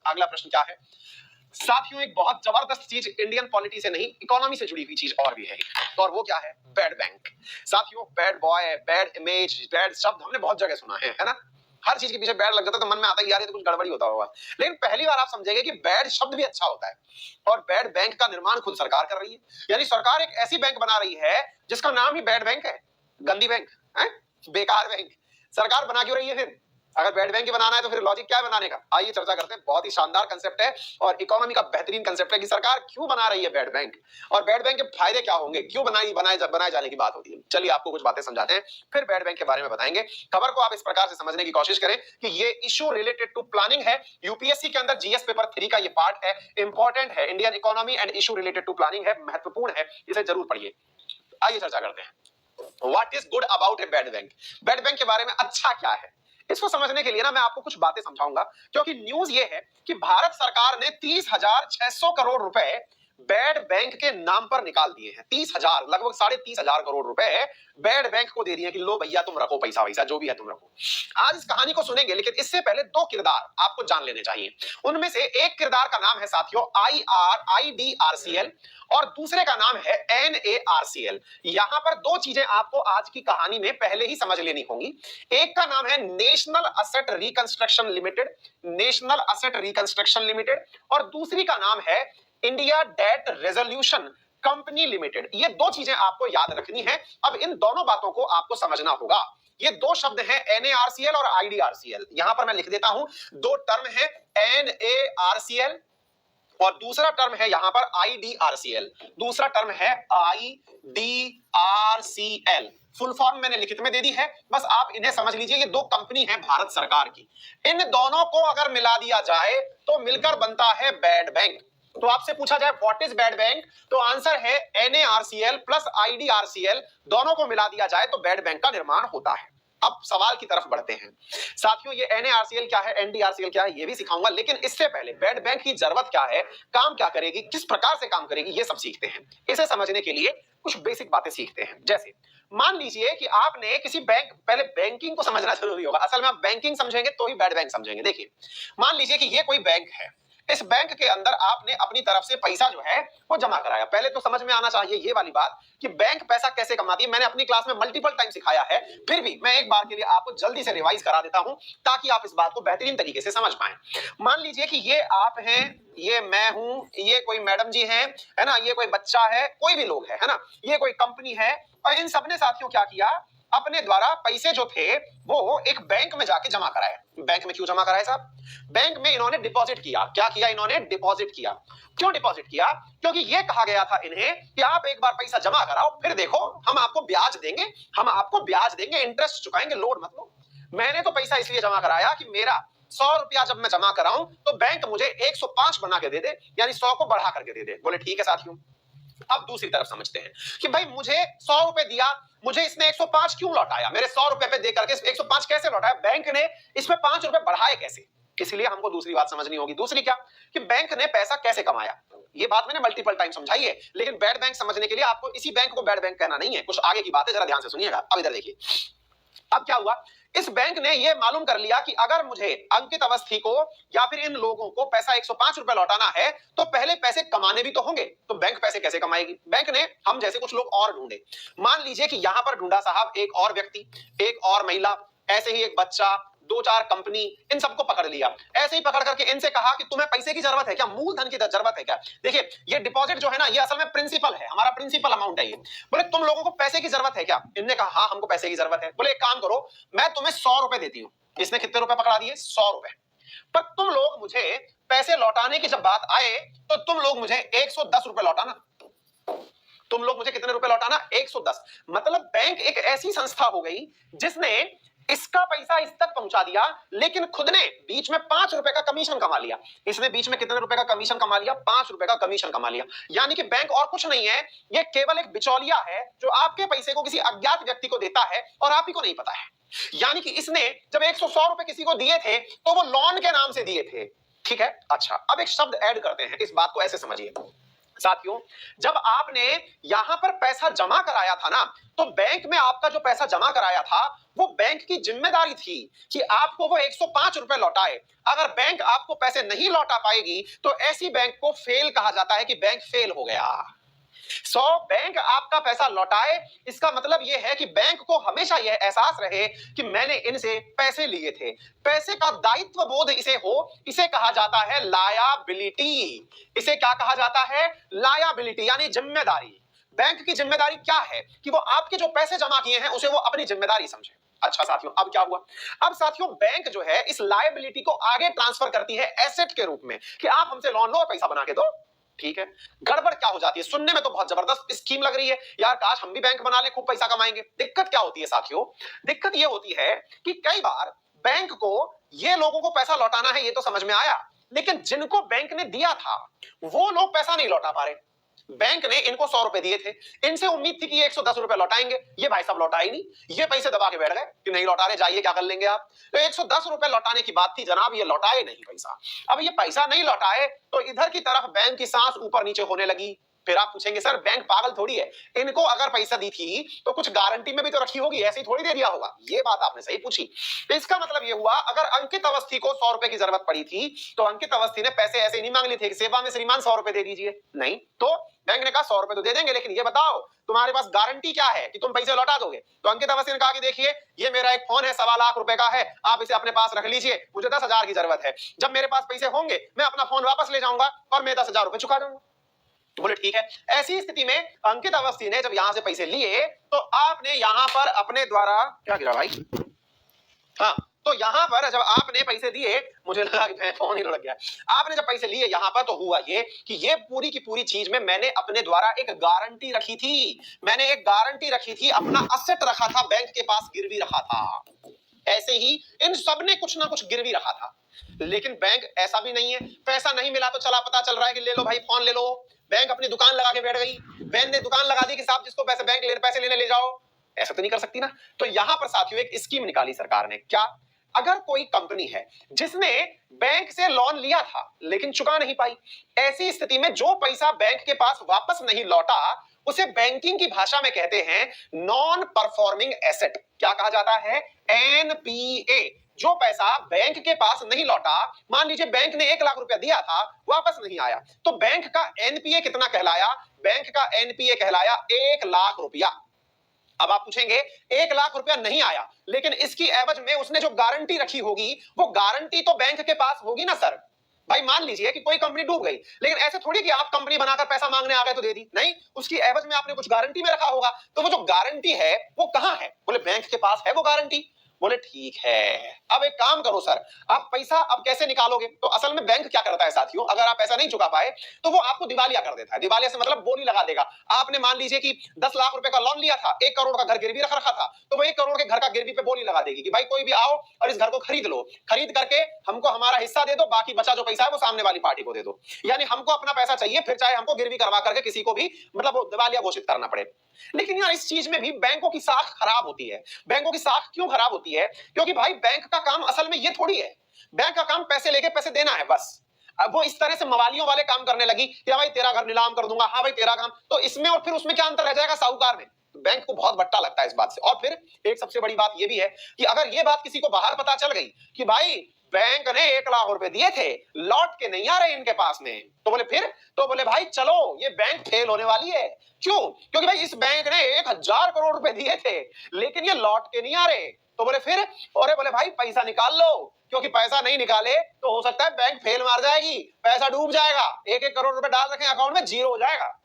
अगला प्रश्न क्या है साथियों, एक बहुत जबरदस्त चीज इंडियन पॉलिटी से नहीं इकोनॉमी से जुड़ी हुई चीज और भी है, और वो क्या है? Bad bank. साथियों, bad boy, bad image, bad शब्द हमने बहुत जगह सुना है ना? हर चीज के पीछे बैड लग जाता है तो मन में आता है यार ये तो कुछ गड़बड़ी होता होगा, लेकिन पहली बार आप समझेंगे कि बैड शब्द भी अच्छा होता है। और बैड बैंक का निर्माण खुद सरकार कर रही है, यानी सरकार एक ऐसी बैंक बना रही है जिसका नाम ही बैड बैंक है, गंदी बैंक है, बेकार बैंक। सरकार बना क्यों रही है फिर? अगर बैड बैंक बनाना है तो फिर लॉजिक क्या है बनाने का? आइए चर्चा करते हैं। बहुत ही शानदार कंसेप्ट है और इकोनॉमी का बेहतरीन कंसेप्ट है कि सरकार क्यों बना रही है बैड बैंक और बैड बैंक के फायदे क्या होंगे, क्यों बनाए जाने की बात होती है। चलिए आपको कुछ बातें समझाते हैं, फिर बैड बैंक के बारे में बताएंगे। खबर को आप इस प्रकार से समझने की कोशिश करें कि ये इशू रिलेटेड टू प्लानिंग है। यूपीएससी के अंदर जीएस पेपर 3 का ये पार्ट है, इंपॉर्टेंट है। Indian economy and issue related to planning है, महत्वपूर्ण है, इसे जरूर पढ़िए। आइए चर्चा करते हैं। What is good about a bad bank? Bad bank के बारे में अच्छा क्या है, इसको समझने के लिए ना मैं आपको कुछ बातें समझाऊंगा, क्योंकि न्यूज ये है कि भारत सरकार ने 30,600 करोड़ रुपए बैड बैंक के नाम पर निकाल दिए हैं। 30,000, लगभग 30,500 करोड़ रुपए बैड बैंक को दे दिए कि लो भैया तुम रखो पैसा वैसा जो भी है तुम रखो। आज इस कहानी को सुनेंगे, लेकिन इससे पहले दो किरदार आपको जान लेने चाहिए। उनमें से एक किरदार का नाम है साथियों IRIDRCL और दूसरे का नाम है NARCL। यहां पर दो चीजें आपको आज की कहानी में पहले ही समझ लेनी होंगी। एक का नाम है national asset reconstruction limited, national asset reconstruction limited, और दूसरी का नाम है India debt resolution company limited. ये दो चीजें आपको याद रखनी है। अब इन दोनों बातों को आपको समझना होगा। ये दो शब्द हैं NARCL और IDRCL। यहां पर मैं लिख देता हूं, दो टर्म है NARCL और दूसरा टर्म है यहां पर IDRCL, दूसरा टर्म है IDRCL। फुल फॉर्म मैंने लिखित में दे दी है, बस आप इन्हें समझ लीजिए। ये दो कंपनी है भारत सरकार की, इन दोनों को अगर मिला दिया जाए तो मिलकर बनता है बैड बैंक। तो आपसे पूछा जाए व्हाट इज बैड बैंक, तो आंसर है NARCL प्लस IDRCL, दोनों को मिला दिया जाए तो बैड बैंक का निर्माण होता है। अब सवाल की तरफ बढ़ते हैं साथियों। ये NARCL क्या है, NDRCL क्या है, ये भी सिखाऊंगा, लेकिन इससे पहले बैड बैंक की जरूरत क्या है, काम क्या करेगी, किस प्रकार से काम करेगी, ये सब सीखते हैं। इसे समझने के लिए कुछ बेसिक बातें सीखते हैं। जैसे मान लीजिए कि आपने किसी बैंक, पहले बैंकिंग को समझना जरूरी होगा, असल में आप बैंकिंग समझेंगे तो ही बैड बैंक समझेंगे। देखिए मान लीजिए कि ये कोई बैंक है, इस बैंक के अंदर आपने अपनी तरफ से पैसा जो है वो जमा कराया। पहले तो समझ में आना चाहिए ये वाली बात कि बैंक पैसा कैसे कमाती है। मैंने अपनी क्लास में मल्टीपल टाइम सिखाया है, फिर भी मैं एक बार के लिए आपको जल्दी से रिवाइज करा देता हूं ताकि आप इस बात को बेहतरीन तरीके से समझ पाएं। मान लीजिए कि ये आप हैं, ये मैं हूं, ये कोई मैडम जी हैं, है ना, ये कोई बच्चा है, कोई भी लोग है ना, ये कोई कंपनी है, और इन सबने साथियों क्या किया, अपने द्वारा पैसे जो थे वो एक बैंक में जाके जमा कराए। बैंक में क्यों जमा कराए साहब? बैंक में इन्होंने डिपॉजिट किया। क्या किया इन्होंने? डिपॉजिट किया। क्यों डिपॉजिट किया? क्योंकि ये कहा गया था इन्हें कि आप एक बार पैसा जमा कराओ, फिर देखो हम आपको ब्याज देंगे, हम आपको ब्याज देंगे, इंटरेस्ट चुकाएंगे, लोड मत लो। मैंने तो पैसा इसलिए जमा कराया कि मेरा 100 रुपया जब मैं जमा कराऊं तो बैंक मुझे 105 बना के दे दे, यानी 100 को बढ़ा करके दे दे। बोले ठीक है साथियों। अब दूसरी तरफ समझते हैं कि भाई मुझे 100 रुपए दिया, मुझे इसने 105 क्यों लौटाया? मेरे 100 रुपए पे दे करके 105 कैसे लौटाया? बैंक ने इसमें 5 रुपए बढ़ाए कैसे? इसलिए हमको दूसरी बात समझनी होगी। दूसरी क्या कि बैंक ने पैसा कैसे कमाया? ये बात मैंने मल्टीपल टाइम समझाई है, लेकिन बैड बैंक समझने के लिए आपको इसी बैंक को बैड बैंक कहना नहीं है। कुछ आगे की बात है, जरा ध्यान से सुनिएगा। अब इधर देखिए, अब क्या हुआ, इस बैंक ने यह मालूम कर लिया कि अगर मुझे अंकित अवस्थी को या फिर इन लोगों को पैसा 105 रुपए लौटाना है तो पहले पैसे कमाने भी तो होंगे। तो बैंक पैसे कैसे कमाएगी? बैंक ने हम जैसे कुछ लोग और ढूंढे। मान लीजिए कि यहां पर ढूंढा साहब एक और व्यक्ति, एक और महिला, ऐसे ही एक बच्चा, 2-4 कंपनी, इन सबको पकड़ लिया। ऐसे ही पकड़ करके इनसे कहा कि तुम्हें पैसे की जरूरत है क्या, मूलधन की जरूरत है क्या? देखिए ये डिपॉजिट जो है ना, ये असल में प्रिंसिपल है, हमारा प्रिंसिपल अमाउंट है ये। बोले तुम लोगों को पैसे की जरूरत है क्या? इनने कहा हाँ हमको पैसे की जरूरत है। बोले एक काम करो, मैं तुम्हें 100 रुपए देती हूँ। इसने कितने रुपए पकड़ा दिए? 100 रुपए। पर तुम लोग मुझे पैसे लौटाने की जब बात आए तो तुम लोग मुझे 110 रुपए लौटाना। तुम लोग मुझे कितने रुपए लौटाना? 110। मतलब बैंक एक ऐसी संस्था हो गई जिसने इसका पैसा इस तक पहुंचा दिया, लेकिन खुद ने बीच में 5 रुपए का कमीशन कमा लिया। इसने बीच में कितने रुपए का कमीशन कमा लिया? 5 रुपए का कमीशन कमा लिया। यानी कि बैंक और कुछ नहीं है, ये केवल एक बिचौलिया है जो आपके पैसे को किसी अज्ञात व्यक्ति को देता है और आप ही को नहीं पता है। यानी कि इसने जब 100 रुपए किसी को दिए थे तो वो लोन के नाम से दिए थे। ठीक है, अच्छा अब एक शब्द ऐड करते हैं, इस बात को ऐसे समझिए साथियों, जब आपने यहां पर पैसा जमा कराया था ना, तो बैंक में आपका जो पैसा जमा कराया था, वो बैंक की जिम्मेदारी थी कि आपको वो 105 रुपए लौटाए। अगर बैंक आपको पैसे नहीं लौटा पाएगी, तो ऐसी बैंक को फेल कहा जाता है कि बैंक फेल हो गया। बैंक आपका पैसा लौटाए, इसका मतलब यह है कि बैंक को हमेशा यह एहसास रहे कि मैंने इनसे पैसे लिए थे। पैसे का दायित्व बोध इसे हो, इसे कहा जाता है लायबिलिटी। इसे क्या कहा जाता है? लायबिलिटी, यानी जिम्मेदारी। बैंक की जिम्मेदारी क्या है कि वो आपके जो पैसे जमा किए हैं उसे वो अपनी जिम्मेदारी समझे। अच्छा साथियों, अब क्या हुआ? अब साथियों, बैंक जो है इस लायबिलिटी को आगे ट्रांसफर करती है एसेट के रूप में कि आप हमसे लोन लो और पैसा बना के दो। ठीक है, गड़बड़ क्या हो जाती है? सुनने में तो बहुत जबरदस्त स्कीम लग रही है, यार काश हम भी बैंक बना ले, खूब पैसा कमाएंगे। दिक्कत क्या होती है साथियों? दिक्कत ये होती है कि कई बार बैंक को ये लोगों को पैसा लौटाना है, ये तो समझ में आया, लेकिन जिनको बैंक ने दिया था वो लोग पैसा नहीं लौटा पा रहे। बैंक ने इनको 100 रुपए दिए थे, इनसे उम्मीद थी कि ये 110 रुपए लौटाएंगे, ये भाई साहब लौटा ही नहीं। ये पैसे दबा के बैठ गए कि नहीं लौटा रहे, जाइए क्या कर लेंगे आप। तो 110 रुपए लौटाने की बात थी जनाब, ये लौटाए नहीं पैसा। अब ये पैसा नहीं लौटाए तो इधर की तरफ बैंक की सांस ऊपर नीचे होने लगी। फिर आप पूछेंगे सर बैंक पागल थोड़ी है, इनको अगर पैसा दी थी तो कुछ गारंटी में भी तो रखी होगी, ऐसे ही थोड़ी दे दिया होगा। ये बात आपने सही पूछी। तो इसका मतलब ये हुआ, अगर अंकित अवस्थी को 100 रुपए की जरूरत पड़ी थी तो अंकित अवस्थी ने पैसे ऐसे नहीं मांग लिए थे कि सेवा में श्रीमान 100 रुपए दे दीजिए, नहीं। तो बैंक ने कहा 100 रुपए तो दे देंगे, लेकिन ये बताओ तुम्हारे पास गारंटी क्या है कि तुम पैसे लौटा दोगे। तो अंकित अवस्थी ने कहा कि देखिए ये मेरा एक फोन है, 1.25 लाख रुपए का है, आप इसे अपने पास रख लीजिए, मुझे 10,000 की जरूरत है। जब मेरे पास पैसे होंगे मैं अपना फोन वापस ले जाऊंगा और मैं 10,000 रुपए चुका दूंगा। बोले ठीक है। ऐसी स्थिति में अंकित अवस्थी ने जब यहां से पैसे लिए तो आपने यहां पर अपने द्वारा क्या गिरा भाई? हाँ, तो यहां पर जब आपने पैसे दिए, मुझे लगा कि फोन ही लग गया। आपने जब पैसे लिए यहां पर, तो हुआ ये कि ये पूरी की पूरी चीज में मैंने अपने द्वारा एक गारंटी रखी थी। मैंने एक गारंटी रखी थी, अपना असेट रखा था, बैंक के पास गिरवी रखा था। ऐसे ही इन सब ने कुछ ना कुछ गिरवी रखा था। लेकिन बैंक ऐसा भी नहीं है, पैसा नहीं मिला तो चला पता चल रहा है कि ले लो भाई फोन ले लो। बैंक अपनी दुकान लगा के बैठ गई, बैंक ने दुकान लगा दी कि साहब जिसको पैसे बैंक पैसे लेने ले जाओ। ऐसा तो नहीं कर सकती ना। तो यहां पर साथियों एक स्कीम निकाली सरकार ने। क्या? अगर कोई कंपनी है जिसने बैंक से लोन लिया था लेकिन चुका नहीं पाई, ऐसी स्थिति में जो पैसा बैंक के पास वापस नहीं लौटा उसे बैंकिंग की भाषा में कहते हैं नॉन परफॉर्मिंग एसेट। क्या कहा जाता है? एनपीए। जो पैसा बैंक के पास नहीं लौटा, मान लीजिए बैंक ने 1 लाख रुपया दिया था, वापस नहीं आया, तो बैंक का एनपीए कितना कहलाया? बैंक का एनपीए कहलाया 1 लाख रुपया। अब आप पूछेंगे 1 लाख रुपया नहीं आया, लेकिन इसकी एवज में उसने जो गारंटी रखी होगी, वो गारंटी तो बैंक के पास होगी ना सर। भाई मान लीजिए कि कोई कंपनी डूब गई, लेकिन ऐसे थोड़ी कि आप कंपनी बनाकर पैसा मांगने आ गए तो दे दी, नहीं, उसकी एवज में आपने कुछ गारंटी में रखा होगा। तो वो जो गारंटी है वो कहां है? बोले बैंक के पास है वो गारंटी। बोले ठीक है, अब एक काम करो सर, आप पैसा अब कैसे निकालोगे? तो असल में बैंक क्या करता है साथियों, अगर आप पैसा नहीं चुका पाए तो वो आपको दिवालिया कर देता है। दिवालिया से मतलब बोली लगा देगा। आपने मान लीजिए कि 10 लाख रुपए का लोन लिया था, 1 करोड़ का घर गिरवी रख रखा था, तो वो 1 करोड़ के घर का गिरवी पे बोली लगा देगी कि भाई कोई भी आओ और इस घर को खरीद लो, खरीद करके हमको हमारा हिस्सा दे दो, बाकी बचा जो पैसा है वो सामने वाली पार्टी को दे दो। यानी हमको अपना पैसा चाहिए, फिर चाहे हमको गिरवी करवा करके किसी को भी मतलब दिवालिया घोषित करना पड़े। लेकिन यार इस चीज में भी बैंकों की साख खराब होती है। बैंकों की साख क्यों खराब होती है? क्योंकि भाई बैंक का काम असल में ये थोड़ी है, बैंक का काम पैसे लेके पैसे देना है बस। अब वो इस तरह से मवालियों वाले काम करने लगी कि भाई तेरा घर नीलाम कर दूंगा, हाँ भाई तेरा काम, तो इसमें और फिर उसमें क्या अंतर रह जाएगा साहूकार में? तो बैंक को बहुत बट्टा लगता है इस बात से। और फिर एक सबसे बड़ी बात ये भी है कि अगर ये बात किसी को बाहर पता चल गई कि भाई बैंक ने 1 लाख रुपए दिए थे, लौट के नहीं आ रहे इनके पास में, तो बोले फिर, तो बोले भाई चलो ये बैंक फेल होने वाली है। क्यों? क्योंकि भाई इस बैंक ने 1,000 करोड़ रुपए दिए थे लेकिन ये लौट के नहीं आ रहे। तो बोले फिर, और बोले भाई पैसा निकाल लो, क्योंकि पैसा नहीं निकाले तो हो सकता है बैंक फेल मार जाएगी, पैसा डूब जाएगा, 1-1 करोड़ रुपए डाल रखे अकाउंट में, जीरो हो जाएगा।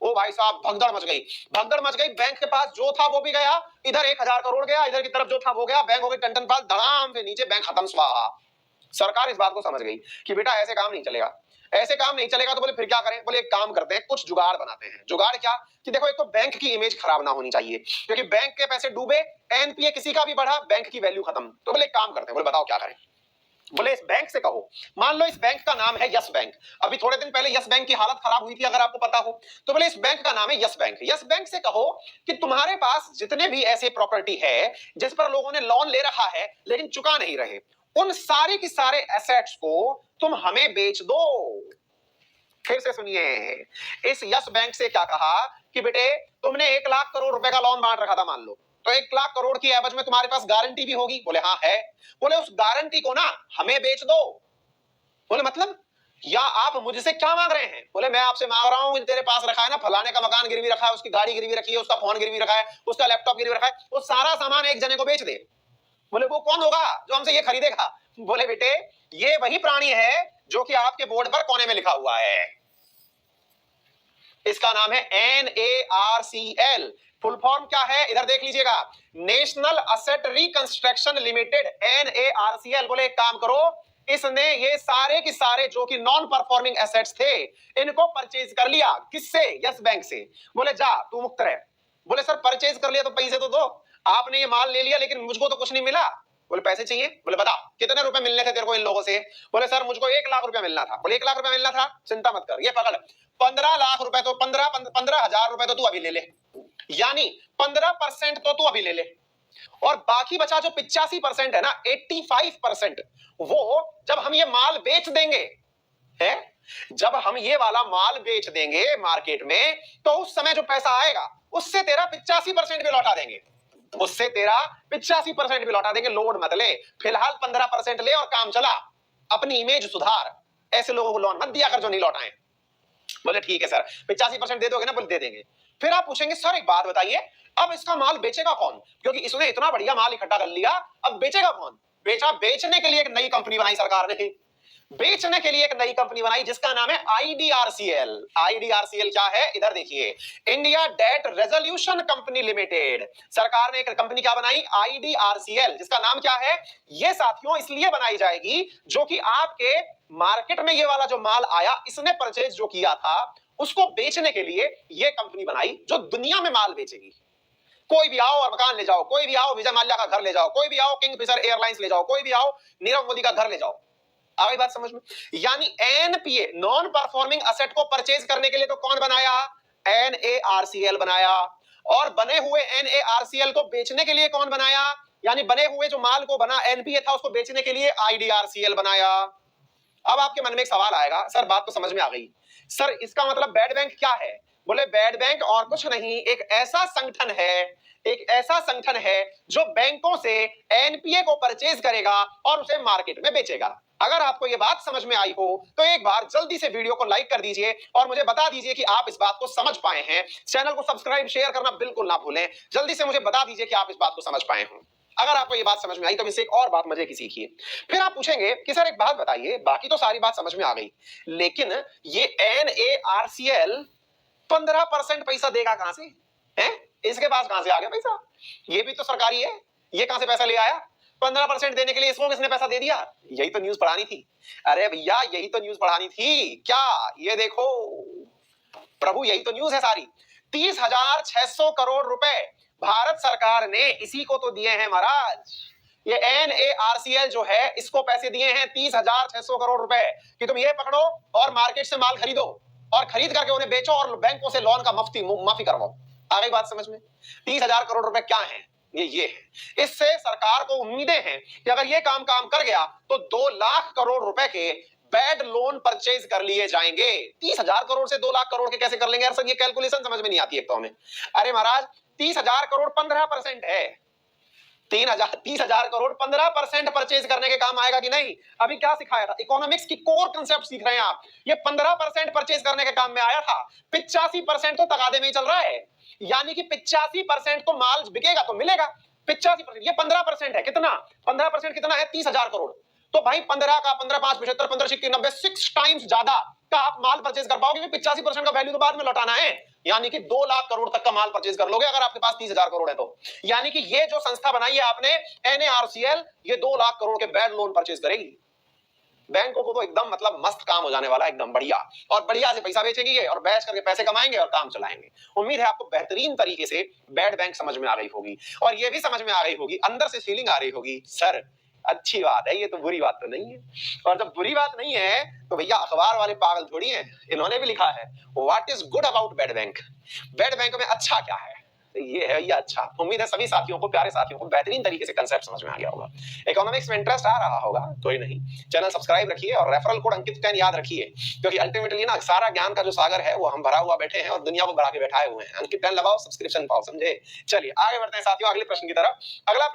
ओ भाई साहब भगदड़ मच गई, भगदड़ मच गई। बैंक के पास जो था वो भी गया, इधर 1,000 करोड़ गया, इधर की तरफ जो था वो गया, बैंक हो गई टन पाल, धड़ाम से नीचे बैंक खत्म, स्वाहा। सरकार इस बात को समझ गई कि बेटा ऐसे काम नहीं चलेगा, ऐसे काम नहीं चलेगा। तो बोले फिर क्या करें? बोले एक काम करते हैं, कुछ जुगाड़ बनाते हैं। जुगाड़ क्या? कि देखो एक तो बैंक की इमेज खराब ना होनी चाहिए, क्योंकि बैंक के पैसे डूबे, एनपीए किसी का भी बढ़ा, बैंक की वैल्यू खत्म। तो बोले एक काम करते हैं, बोले बताओ क्या करें? बोले इस बैंक से कहो, मान लो इस बैंक का नाम है यस बैंक। अभी थोड़े दिन पहले यस बैंक की हालत खराब हुई थी, अगर आपको पता हो। तो बोले इस बैंक का नाम है यस बैंक। यस बैंक से कहो कि तुम्हारे पास जितने भी ऐसे प्रॉपर्टी है जिस पर लोगों ने लोन ले रखा है लेकिन चुका नहीं रहे, उन सारे की सारे एसेट्स को तुम हमें बेच दो। फिर से सुनिए, इस यस बैंक से क्या कहा कि बेटे तुमने 1 लाख करोड़ रुपए का लोन बांट रखा था, मान लो, तो 1 लाख करोड़ की एवज में तुम्हारे पास गारंटी भी होगी। बोले हाँ है। बोले उस गारंटी को ना हमें बेच दो। बोले मतलब, या आप मुझसे क्या मांग रहे हैं? बोले मैं आपसे मांग रहा हूं, तेरे पास रखा है ना, फलाने का मकान गिरवी रखा है, उसकी गाड़ी गिरवी रखी है, उसका फोन गिरवी रखा है, उसका लैपटॉप गिरवी रखा है, वो सारा सामान एक जने को बेच दे। बोले वो कौन होगा जो हमसे ये खरीदेगा? बोले बेटे ये वही प्राणी है जो कि आपके बोर्ड पर कोने में लिखा हुआ है, इसका नाम है NARCL। फुल फॉर्म क्या है इधर देख लीजिएगा, national asset reconstruction limited, NARCL। बोले एक काम करो, इसने ये सारे के सारे जो कि नॉन परफॉर्मिंग एसेट्स थे इनको परचेज कर लिया। किससे? यस बैंक से। बोले जा तू मुक्त रह। बोले सर परचेज कर लिया तो पैसे तो दो, आपने ये माल ले लिया लेकिन मुझको तो कुछ नहीं मिला। बोले पैसे चाहिए? बोले बता कितने रुपए मिलने थे तेरे को इन लोगों से? बोले सर मुझको 1 लाख रुपया मिलना था। बोले 1 लाख रुपया मिलना था, चिंता मत कर, ये पकड़ 15 लाख रुपए, तो 15,000 रुपए तो तू अभी ले ले, यानी 15% तो तू अभी ले ले, और बाकी बचा जो 85% है ना, 85%, वो जब हम ये माल बेच देंगे, है जब हम ये वाला माल बेच देंगे मार्केट में, तो उस समय जो पैसा आएगा उससे तेरा 85% भी लौटा देंगे, उससे तेरा 85% भी लौटा देंगे। लोड मत ले, फिलहाल 15% ले और काम चला, अपनी इमेज सुधार, ऐसे लोगों को लोन मत दिया कर जो नहीं लौटाएं। बोले ठीक है सर 85% दे दोगे ना? बोले दे देंगे। फिर आप पूछेंगे सर एक बात बताइए, अब इसका माल बेचेगा कौन? क्योंकि इसने इतना बढ़िया माल इकट्ठा कर लिया, अब बेचेगा कौन? बेचने के लिए एक नई कंपनी बनाई सरकार ने, बेचने के लिए एक नई कंपनी बनाई जिसका नाम है IDRCL। IDRCL क्या है इधर देखिए, India debt resolution company limited. सरकार ने एक कंपनी क्या बनाई? IDRCL, जिसका नाम क्या है? ये साथियों इसलिए बनाई जाएगी जो कि आपके मार्केट में ये वाला जो माल आया, इसने परचेज जो किया था उसको बेचने के लिए ये कंपनी बनाई जो दुनिया में माल बेचेगी। कोई भी आओ और मकान ले जाओ, कोई भी आओ विजय माल्या का घर ले जाओ, कोई भी आओ किंगफिशर एयरलाइंस ले जाओ, कोई भी आओ नीरव मोदी का घर ले जाओ। आ गई बात समझ में? यानी NPA नॉन परफॉर्मिंग असेट को परचेज करने के लिए तो कौन बनाया? NARCL बनाया। और बने हुए NARCL को बेचने के लिए कौन बनाया? यानी बने हुए जो माल को बना NPA था उसको बेचने के लिए IDRCL बनाया। अब आपके मन में एक सवाल आएगा, सर बात तो समझ में आ गई, सर इसका मतलब बैड बैंक क्या है? बोले बैड बैंक और कुछ नहीं, एक ऐसा संगठन है, एक ऐसा संगठन है जो बैंकों से NPA को परचेज करेगा और उसे मार्केट में बेचेगा। अगर आपको यह बात समझ में आई हो तो एक बार जल्दी से वीडियो को लाइक कर दीजिए और मुझे बता दीजिए कि आप इस बात को समझ पाए हैं। चैनल को सब्सक्राइब शेयर करना बिल्कुल ना भूलें। जल्दी से मुझे बता दीजिए कि आप इस बात को समझ पाए हो। अगर आपको ये बात समझ में आई तो इससे एक और बात मजे की सीखिए। फिर आप पूछेंगे कि सर एक बात बताइए, बाकी तो सारी बात समझ में आ गई, लेकिन ये NARCL 15% पैसा देगा कहां से? है इसके पास कहां से आ गया पैसा? ये भी तो सरकारी है, ये कहां से पैसा ले आया? 15% देने के लिए इसको किसने पैसा दे दिया? यही तो न्यूज पढ़ानी थी। अरे भैया यही तो न्यूज पढ़ानी थी क्या? ये देखो प्रभु, यही तो न्यूज है सारी। 30,600 करोड़ रुपए भारत सरकार ने इसी को तो दिए हैं महाराज। ये NARCL जो है इसको पैसे दिए हैं 30,600 करोड़ रुपए कि तुम ये पकड़ो और मार्केट से माल खरीदो और खरीद करके उन्हें बेचो और बैंकों से लोन का माफी करवाओ। आ गई बात समझ में? 30,000 करोड़ रुपए क्या है? ये है। इससे सरकार को उम्मीदें हैं कि अगर ये काम कर गया तो 2 लाख करोड़ रुपए के बैड लोन परचेज कर लिए जाएंगे। 30,000 करोड़ से 2 लाख करोड़ के कैसे कर लेंगे यार? सर ये कैलकुलेशन समझ में नहीं आती एक तो हमें। अरे महाराज 30,000 करोड़ 15% है, 30,000 करोड़ 15% परचेज करने के काम आएगा कि नहीं? अभी क्या सिखाया था? इकोनॉमिक्स की कोर कंसेप्ट सीख रहे हैं आप। ये 15% परचेज करने के काम में आया था, 85% तो तगादे में ही चल रहा है, यानी कि 85% तो माल बिकेगा तो मिलेगा। 85%, ये 15% है, कितना? 15% कितना है? 30,000 करोड़। तो भाई 15 का 15 5 75 15 60 90 6 टाइम्स ज्यादा का आप माल परचेज कर पाओगे। 85% का वैल्यू तो बाद में लौटाना है, यानी कि 2 लाख करोड़ तक का माल परचेज कर लोगे अगर आपके पास 30,000 करोड़ है तो। यानी कि ये जो संस्था बनाई है आपने NARCL, ये 2 लाख करोड़ के बैड लोन परचेज करेगी। बैंकों को तो एकदम मतलब मस्त काम हो जाने वाला है, एकदम बढ़िया, और बढ़िया से पैसा बेचेंगे ये और बेच करके पैसे कमाएंगे और काम चलाएंगे। उम्मीद है आपको बेहतरीन तरीके से बैड बैंक समझ में आ गई होगी और ये भी समझ में आ गई होगी, अंदर से फीलिंग आ रही होगी, सर अच्छी बात है, ये तो बुरी बात तो नहीं है। और जब बुरी बात नहीं है तो भैया अखबार वाले पागल थोड़ी हैं, इन्होंने भी लिखा है what is good about bad bank. Bad bank में अच्छा क्या है? ये है, ये अच्छा। उम्मीद है सभी साथियों को, प्यारे साथियों को बेहतरीन तरीके से कंसेप्ट समझ में आ गया होगा। इकोनॉमिक्स में इंटरेस्ट आ रहा होगा, कोई नहीं, चैनल सब्सक्राइब रखिए और रेफरल कोड अंकित कैन याद रखिए, क्योंकि अल्टीमेटली ना सारा ज्ञान का जो सागर है वो हम भरा हुआ बैठे हैं और दुनिया को बढ़ा के बैठाए हुए हैं। अंकित कैन लगाओ, सब्सक्रिप्शन पाओ, समझे? चलिए आगे बढ़ते हैं साथियों अगले प्रश्न की तरफ। अगला